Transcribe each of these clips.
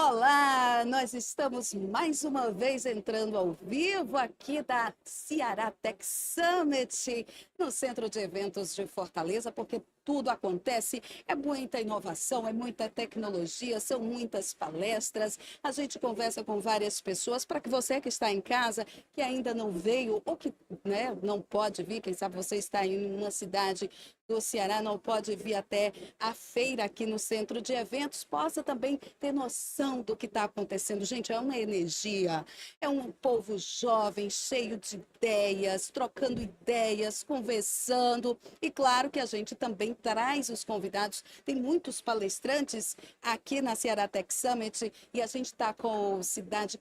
Olá, nós estamos mais uma vez entrando ao vivo aqui da Ceará Tech Summit, no Centro de Eventos de Fortaleza, porque tudo acontece, é muita inovação, é muita tecnologia, são muitas palestras, a gente conversa com várias pessoas, para que você que está em casa, que ainda não veio, ou que não pode vir, quem sabe você está em uma cidade do Ceará, não pode vir até a feira aqui no Centro de Eventos, possa também ter noção do que está acontecendo. Gente, é uma energia, é um povo jovem, cheio de ideias, trocando ideias, conversando. E claro que a gente também traz os convidados. Tem muitos palestrantes aqui na Ceará Tech Summit e a gente está com o Cidade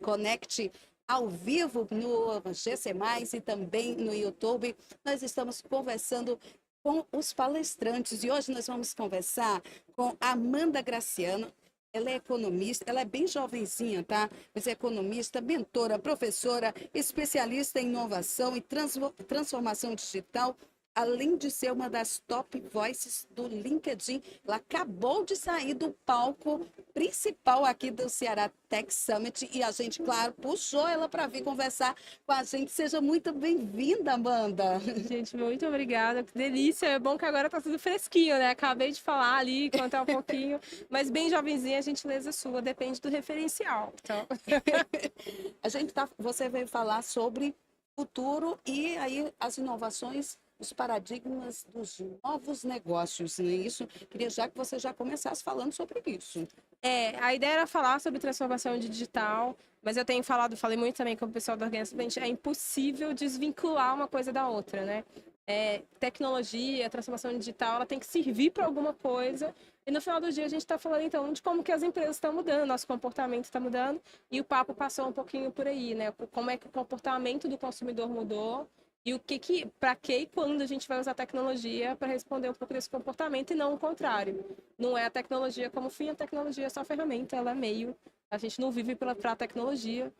Connect ao vivo no GC+, e também no YouTube. Nós estamos conversando com os palestrantes e hoje nós vamos conversar com a Amanda Graciano. Ela é economista, ela é bem jovenzinha, tá? Mas é economista, mentora, professora, especialista em inovação e transformação digital, além de ser uma das top voices do LinkedIn. Ela acabou de sair do palco principal aqui do Ceará Tech Summit e a gente, claro, puxou ela para vir conversar com a gente. Seja muito bem-vinda, Amanda. Gente, muito obrigada, que delícia. É bom que agora tá tudo fresquinho, né? Acabei de falar ali, contar um pouquinho, mas bem jovenzinha, a gentileza sua, depende do referencial. Então, Você veio falar sobre futuro e aí as inovações, os paradigmas dos novos negócios, não é isso? Queria já que você já começasse falando sobre isso. a ideia era falar sobre transformação digital, mas eu tenho falei muito também com o pessoal da organização, gente, é impossível desvincular uma coisa da outra, né? Tecnologia, transformação digital, ela tem que servir para alguma coisa. E no final do dia a gente está falando então de como que as empresas estão mudando, nosso comportamento está mudando, e o papo passou um pouquinho por aí, né? Como é que o comportamento do consumidor mudou e para que e quando a gente vai usar tecnologia para responder um pouco desse comportamento e não o contrário. Não é a tecnologia como fim, a tecnologia é só ferramenta, ela é meio. A gente não vive para a tecnologia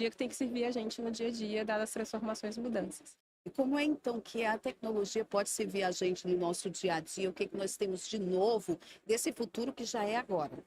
que tem que servir a gente no dia a dia, dadas as transformações e mudanças. E como é então que a tecnologia pode servir a gente no nosso dia a dia? O que que nós temos de novo desse futuro que já é agora?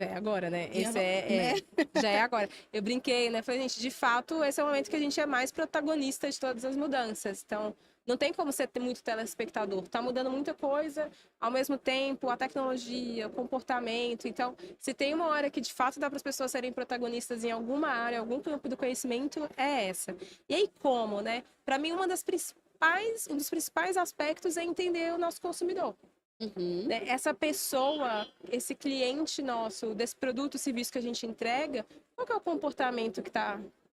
É agora, né? E eu não- né? Já é agora. Eu brinquei, né? Falei, gente, de fato, esse é o momento que a gente é mais protagonista de todas as mudanças. Então, não tem como você ter muito telespectador. Tá mudando muita coisa ao mesmo tempo, a tecnologia, o comportamento. Então, se tem uma hora que de fato dá para as pessoas serem protagonistas em alguma área, algum campo do conhecimento, é essa. E aí, como, né? Para mim, um dos principais aspectos é entender o nosso consumidor. Uhum. Né? Essa pessoa, esse cliente nosso, desse produto ou serviço que a gente entrega, qual que é o comportamento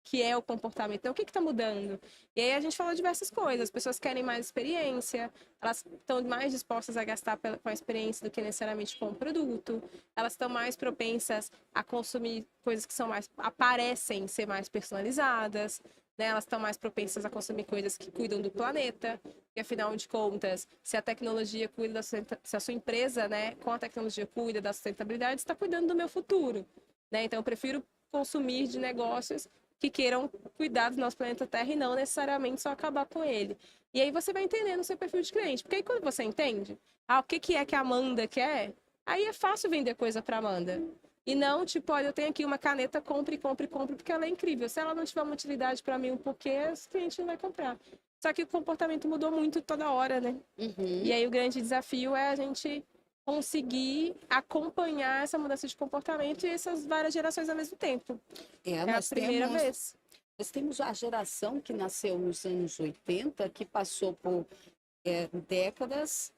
que é o comportamento? Então, o que está mudando? E aí a gente fala diversas coisas. As pessoas querem mais experiência, elas estão mais dispostas a gastar com a experiência do que necessariamente com o produto, elas estão mais propensas a consumir coisas que aparecem ser mais personalizadas, né? Elas estão mais propensas a consumir coisas que cuidam do planeta. E afinal de contas, se a tecnologia cuida se a sua empresa, né, com a tecnologia cuida da sustentabilidade, está cuidando do meu futuro, né? Então eu prefiro consumir de negócios que queiram cuidar do nosso planeta Terra e não necessariamente só acabar com ele. E aí você vai entendendo o seu perfil de cliente, porque aí quando você entende, o que é que a Amanda quer, aí é fácil vender coisa para Amanda. E não, tipo, olha, eu tenho aqui uma caneta, compre, compre, compre, porque ela é incrível. Se ela não tiver uma utilidade para mim, um porquê, o cliente não vai comprar. Só que o comportamento mudou muito toda hora, né? E Uhum. aí o grande desafio é a gente conseguir acompanhar essa mudança de comportamento e essas várias gerações ao mesmo tempo. É, É a primeira vez. nós temos a geração que nasceu nos anos 80, que passou por décadas,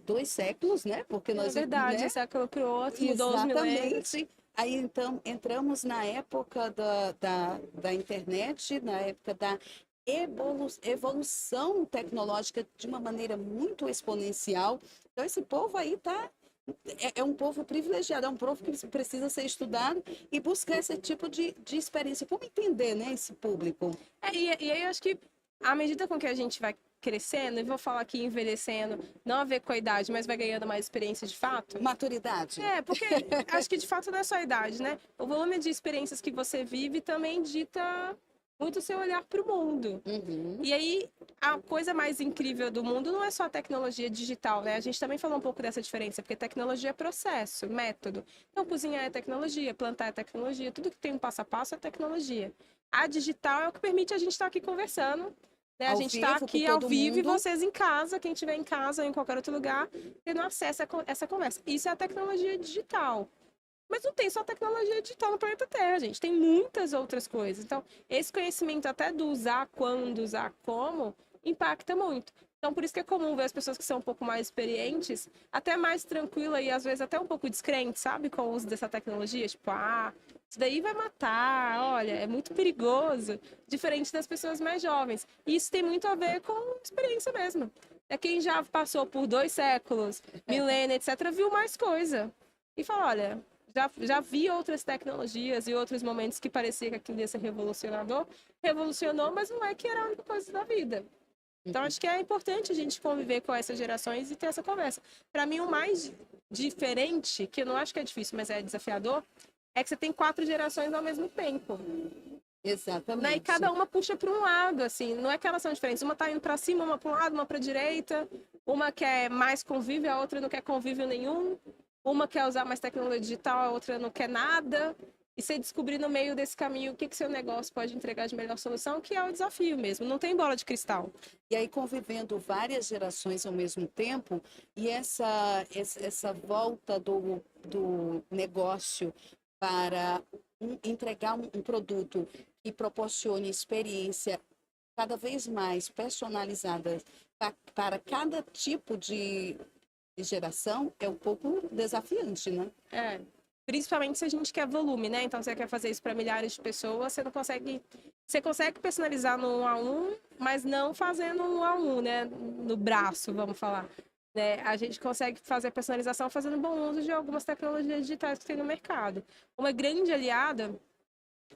2 séculos, né? Porque É nós, verdade, de um né? século para o outro, mudou os milênios. Exatamente. Aí então entramos na época da internet, na época da evolução tecnológica de uma maneira muito exponencial. Então esse povo aí é um povo privilegiado, é um povo que precisa ser estudado e buscar esse tipo de experiência. Como entender, né, esse público? E aí eu acho que à medida com que a gente vai crescendo, e vou falar aqui envelhecendo, não a ver com a idade, mas vai ganhando mais experiência de fato. Maturidade. Porque acho que de fato não é só a idade, né? O volume de experiências que você vive também dita muito o seu olhar para o mundo. Uhum. E aí, a coisa mais incrível do mundo não é só a tecnologia digital, né? A gente também falou um pouco dessa diferença, porque tecnologia é processo, método. Então, cozinhar é tecnologia, plantar é tecnologia, tudo que tem um passo a passo é tecnologia. A digital é o que permite a gente estar aqui conversando, né? A Ao gente está vivo com aqui ao todo vivo e mundo. vocês em casa, quem estiver em casa ou em qualquer outro lugar, tendo acesso a essa conversa. Isso é a tecnologia digital. Mas não tem só tecnologia digital no planeta Terra, gente. Tem muitas outras coisas. Então, esse conhecimento até do usar quando, usar como, impacta muito. Então, por isso que é comum ver as pessoas que são um pouco mais experientes, até mais tranquila e às vezes até um pouco descrente, sabe? Com o uso dessa tecnologia. Tipo, isso daí vai matar, olha, é muito perigoso. Diferente das pessoas mais jovens. E isso tem muito a ver com experiência mesmo. É quem já passou por 2 séculos, milênio, etc., viu mais coisa. E fala, olha, já vi outras tecnologias e outros momentos que parecia que aquilo ia ser revolucionador. Revolucionou, mas não é que era a única coisa da vida. Então, acho que é importante a gente conviver com essas gerações e ter essa conversa. Para mim, o mais diferente, que eu não acho que é difícil, mas é desafiador, é que você tem 4 gerações ao mesmo tempo. Né? E Exatamente. cada uma puxa para um lado, assim, não é que elas são diferentes. Uma tá indo para cima, uma para um lado, uma para a direita. Uma quer mais convívio, a outra não quer convívio nenhum. Uma quer usar mais tecnologia digital, a outra não quer nada. E você descobrir no meio desse caminho o que seu negócio pode entregar de melhor solução, que é o desafio mesmo. Não tem bola de cristal. E aí convivendo várias gerações ao mesmo tempo, e essa volta do negócio para entregar um produto que proporcione experiência cada vez mais personalizada para cada tipo de geração é um pouco desafiante, né? É. Principalmente se a gente quer volume, né? Então, você quer fazer isso para milhares de pessoas, você não consegue. Você consegue personalizar no 1 a 1, mas não fazendo 1 a 1, né? No braço, vamos falar. Né? A gente consegue fazer personalização fazendo bom uso de algumas tecnologias digitais que tem no mercado. Uma grande aliada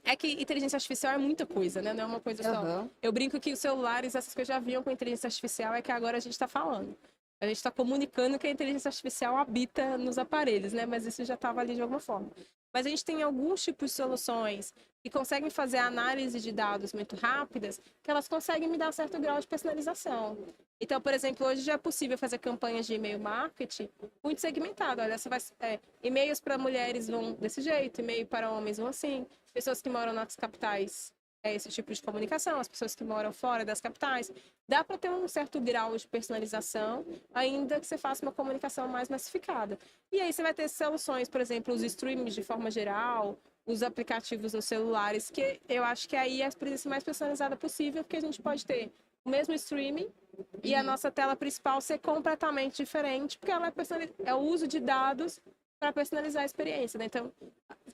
é que inteligência artificial é muita coisa, né? Não é uma coisa só. Uhum. Eu brinco que os celulares, essas coisas já vinham com inteligência artificial, é que agora a gente está falando. A gente está comunicando que a inteligência artificial habita nos aparelhos, né? Mas isso já estava ali de alguma forma. Mas a gente tem alguns tipos de soluções que conseguem fazer análise de dados muito rápidas, que elas conseguem me dar certo grau de personalização. Então, por exemplo, hoje já é possível fazer campanhas de e-mail marketing muito segmentado. Olha, você vai, e-mails para mulheres vão desse jeito, e-mail para homens vão assim, pessoas que moram nas capitais esse tipo de comunicação, as pessoas que moram fora das capitais. Dá para ter um certo grau de personalização, ainda que você faça uma comunicação mais massificada. E aí você vai ter soluções, por exemplo, os streams de forma geral, os aplicativos nos celulares, que eu acho que aí é a experiência mais personalizada possível, porque a gente pode ter o mesmo streaming e a nossa tela principal ser completamente diferente, porque ela é o uso de dados para personalizar a experiência, né? Então,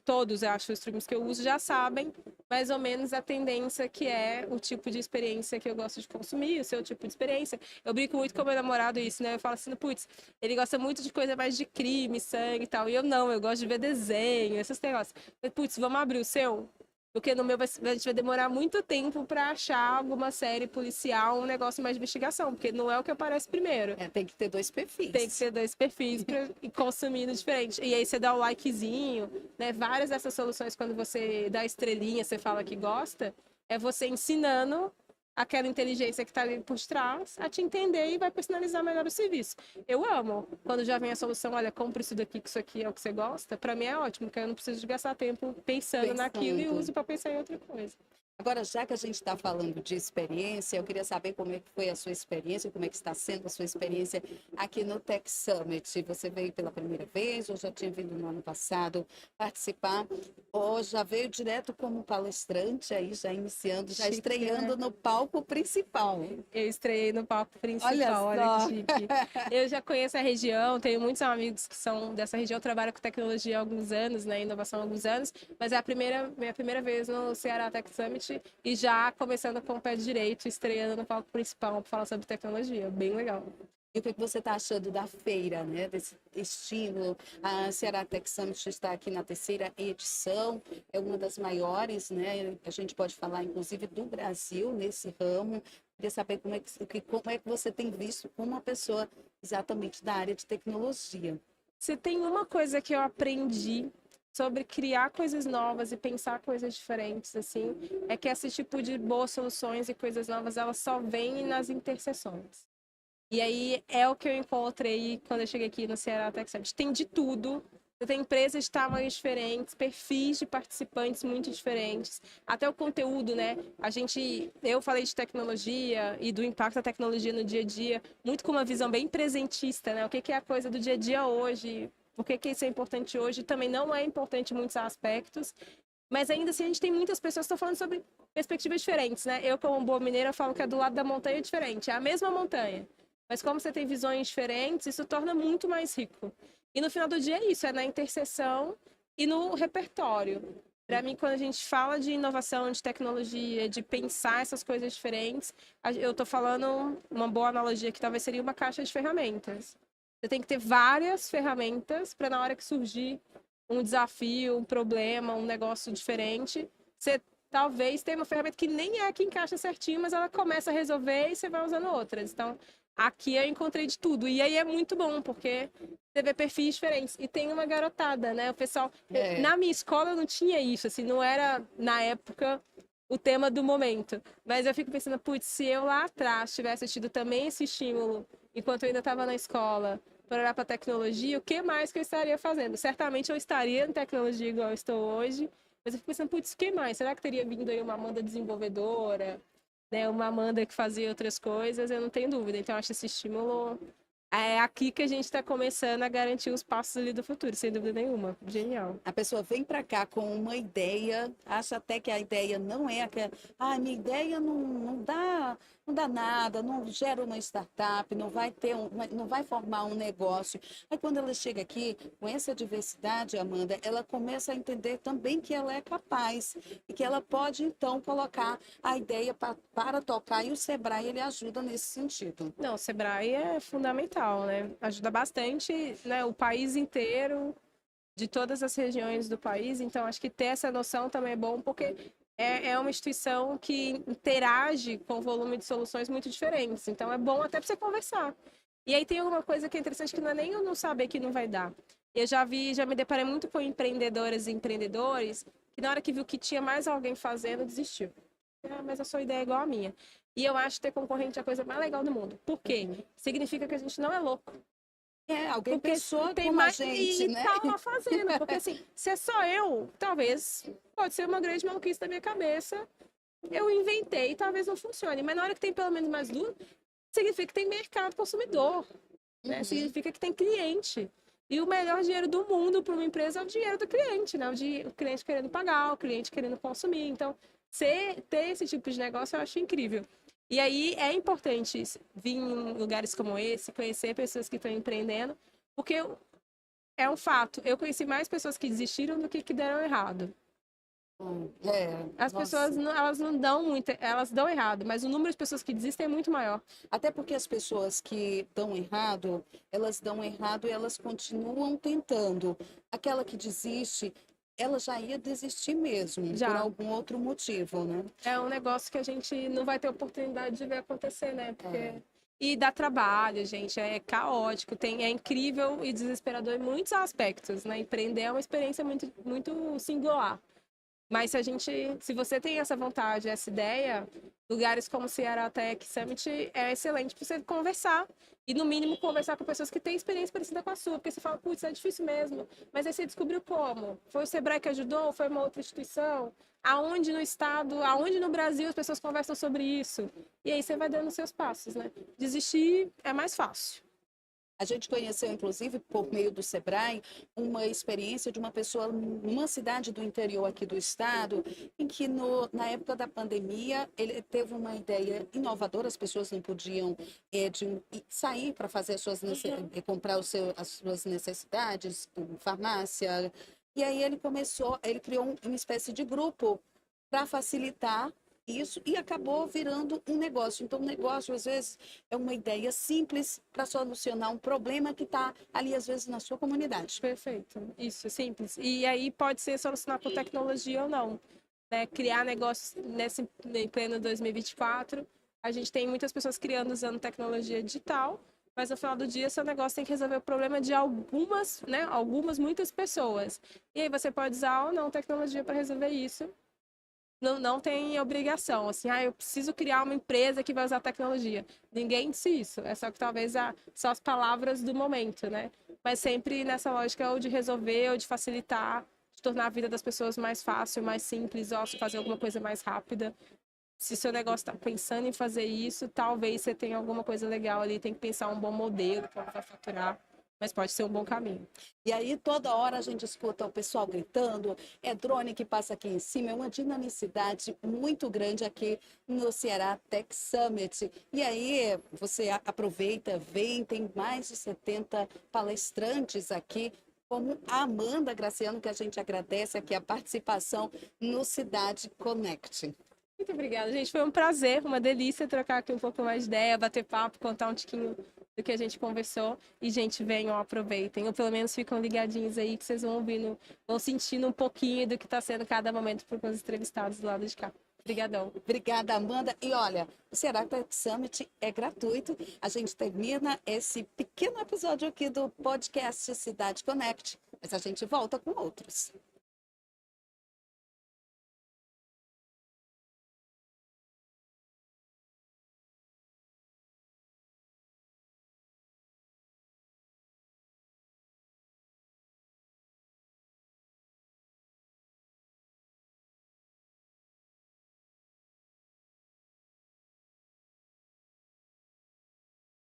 todos, eu acho, os streams que eu uso já sabem mais ou menos a tendência que é o tipo de experiência que eu gosto de consumir, o seu tipo de experiência. Eu brinco muito com o meu namorado isso, né? Eu falo assim, putz, ele gosta muito de coisa mais de crime, sangue e tal. E eu não, eu gosto de ver desenho, esses negócios. Putz, vamos abrir o seu? Porque no meu a gente vai demorar muito tempo para achar alguma série policial, um negócio mais de investigação, porque não é o que aparece primeiro. Tem que ter dois perfis. Tem que ter 2 perfis para ir consumindo diferente. E aí você dá o likezinho, né? Várias dessas soluções, quando você dá estrelinha, você fala que gosta, é você ensinando aquela inteligência que está ali por trás a te entender e vai personalizar melhor o serviço. Eu amo. Quando já vem a solução, olha, compra isso daqui, que isso aqui é o que você gosta, para mim é ótimo, porque eu não preciso de gastar tempo pensando naquilo e uso para pensar em outra coisa. Agora, já que a gente está falando de experiência, eu queria saber como é que foi a sua experiência, como é que está sendo a sua experiência aqui no Tech Summit. Você veio pela primeira vez, ou já tinha vindo no ano passado participar, ou já veio direto como palestrante, aí já iniciando, já Chique, estreando né? no palco principal. Eu estreiei no palco Olha principal, olha só! que chique. Eu já conheço a região, tenho muitos amigos que são dessa região, eu trabalho com tecnologia há alguns anos, né, inovação há alguns anos, mas é minha primeira vez no Ceará Tech Summit e já começando com o pé direito, estreando no palco principal para falar sobre tecnologia, bem legal. E o que você está achando da feira, né? Desse estímulo? A Ceará Tech Summit está aqui na 3ª edição, é uma das maiores, né? A gente pode falar, inclusive, do Brasil nesse ramo. Queria saber como é que você tem visto como uma pessoa exatamente da área de tecnologia. Se tem uma coisa que eu aprendi sobre criar coisas novas e pensar coisas diferentes, assim, é que esse tipo de boas soluções e coisas novas, elas só vêm nas interseções. E aí é o que eu encontrei quando eu cheguei aqui no Ceará Tech Summit. Tem de tudo. Tem empresas de tamanhos diferentes, perfis de participantes muito diferentes, até o conteúdo, né? Eu falei de tecnologia e do impacto da tecnologia no dia a dia, muito com uma visão bem presentista, né? O que é a coisa do dia a dia hoje, por que isso é importante hoje, também não é importante em muitos aspectos, mas ainda assim a gente tem muitas pessoas que estão falando sobre perspectivas diferentes, né? Eu, como boa mineira, falo que é do lado da montanha diferente, é a mesma montanha, mas como você tem visões diferentes, isso torna muito mais rico. E no final do dia é isso, é na interseção e no repertório. Para mim, quando a gente fala de inovação, de tecnologia, de pensar essas coisas diferentes, eu estou falando uma boa analogia que talvez seria uma caixa de ferramentas. Você tem que ter várias ferramentas para na hora que surgir um desafio, um problema, um negócio diferente, você talvez tenha uma ferramenta que nem é que encaixa certinho, mas ela começa a resolver e você vai usando outras. Então, aqui eu encontrei de tudo. E aí é muito bom, porque você vê perfis diferentes. E tem uma garotada, né? O pessoal... Na minha escola não tinha isso, assim, não era, na época, o tema do momento. Mas eu fico pensando, putz, se eu lá atrás tivesse tido também esse estímulo, enquanto eu ainda estava na escola, para olhar para a tecnologia, o que mais que eu estaria fazendo? Certamente eu estaria em tecnologia igual eu estou hoje, mas eu fico pensando, putz, o que mais? Será que teria vindo aí uma Amanda desenvolvedora, né? Uma Amanda que fazia outras coisas? Eu não tenho dúvida. Então, eu acho esse estímulo... É aqui que a gente está começando a garantir os passos ali do futuro, sem dúvida nenhuma. Genial. A pessoa vem para cá com uma ideia, acha até que a ideia não é aquela. Ah, minha ideia não dá nada, não gera uma startup, não vai formar um negócio. Aí quando ela chega aqui, com essa diversidade, Amanda, ela começa a entender também que ela é capaz e que ela pode, então, colocar a ideia para tocar. E o Sebrae, ele ajuda nesse sentido. Não, o Sebrae é fundamental, né? Ajuda bastante, né, o país inteiro, de todas as regiões do país. Então, acho que ter essa noção também é bom, porque é uma instituição que interage com um volume de soluções muito diferentes. Então, é bom até para você conversar. E aí tem alguma coisa que é interessante que não é nem eu não saber que não vai dar. Eu já me deparei muito com empreendedoras e empreendedores que na hora que viu que tinha mais alguém fazendo, desistiu. Ah, mas a sua ideia é igual à minha. E eu acho ter concorrente é a coisa mais legal do mundo. Por quê? Significa que a gente não é louco. Alguém Porque pensou tem como a mais gente, e né? tá lá fazendo. Porque assim, se é só eu, talvez pode ser uma grande maluquice da minha cabeça. Eu inventei, talvez não funcione. Mas na hora que tem pelo menos mais duas, significa que tem mercado consumidor, né? Significa que tem cliente. E o melhor dinheiro do mundo para uma empresa é o dinheiro do cliente, né? O cliente querendo pagar, o cliente querendo consumir. Então, ter esse tipo de negócio eu acho incrível. E aí é importante vir em lugares como esse, conhecer pessoas que estão empreendendo, porque é um fato. Eu conheci mais pessoas que desistiram do que deram errado. As pessoas, elas não dão muito, elas dão errado, mas o número de pessoas que desistem é muito maior. Até porque as pessoas que elas dão errado e elas continuam tentando. Aquela que desiste, ela já ia desistir mesmo, por algum outro motivo, né? É um negócio que a gente não vai ter oportunidade de ver acontecer, né? Porque... E dá trabalho, gente, é caótico, é incrível e desesperador em muitos aspectos, né? Empreender é uma experiência muito, muito singular. Mas se você tem essa vontade, essa ideia, lugares como o Ceará Tech Summit é excelente para você conversar. E, no mínimo, conversar com pessoas que têm experiência parecida com a sua. Porque você fala, putz, é difícil mesmo. Mas aí você descobriu como? Foi o Sebrae que ajudou? Foi uma outra instituição? Aonde no estado, aonde no Brasil as pessoas conversam sobre isso? E aí você vai dando seus passos, né? Desistir é mais fácil. A gente conheceu, inclusive, por meio do Sebrae, uma experiência de uma pessoa numa cidade do interior aqui do estado, em que na época da pandemia ele teve uma ideia inovadora, as pessoas não podiam sair para fazer comprar as suas necessidades, farmácia. E aí ele criou uma espécie de grupo para facilitar isso e acabou virando um negócio. Então, o negócio, às vezes, é uma ideia simples para solucionar um problema que está ali, às vezes, na sua comunidade. Perfeito. Isso, simples. E aí pode ser solucionar com tecnologia ou não. Né? Criar negócios em pleno 2024. A gente tem muitas pessoas criando usando tecnologia digital, mas no final do dia seu negócio tem que resolver o problema de algumas, né, muitas pessoas. E aí você pode usar ou não tecnologia para resolver isso. Não tem obrigação, assim, eu preciso criar uma empresa que vai usar tecnologia. Ninguém disse isso, é só que talvez só as palavras do momento, né? Mas sempre nessa lógica ou de resolver, ou de facilitar, de tornar a vida das pessoas mais fácil, mais simples, ou fazer alguma coisa mais rápida. Se seu negócio está pensando em fazer isso, talvez você tenha alguma coisa legal ali, tem que pensar um bom modelo, como vai faturar, mas pode ser um bom caminho. E aí toda hora a gente escuta o pessoal gritando, é drone que passa aqui em cima, é uma dinamicidade muito grande aqui no Ceará Tech Summit. E aí você aproveita, vem, tem mais de 70 palestrantes aqui, como a Amanda Graciano, que a gente agradece aqui a participação no Cidade Connect. Muito obrigada, gente. Foi um prazer, uma delícia trocar aqui um pouco mais de ideia, bater papo, contar um tiquinho do que a gente conversou. E, gente, venham, aproveitem. Ou pelo menos ficam ligadinhos aí, que vocês vão ouvindo, vão sentindo um pouquinho do que está sendo cada momento por os entrevistados do lado de cá. Obrigadão. Obrigada, Amanda. E olha, o Ceará Tech Summit é gratuito. A gente termina esse pequeno episódio aqui do podcast Cidade Connect, mas a gente volta com outros.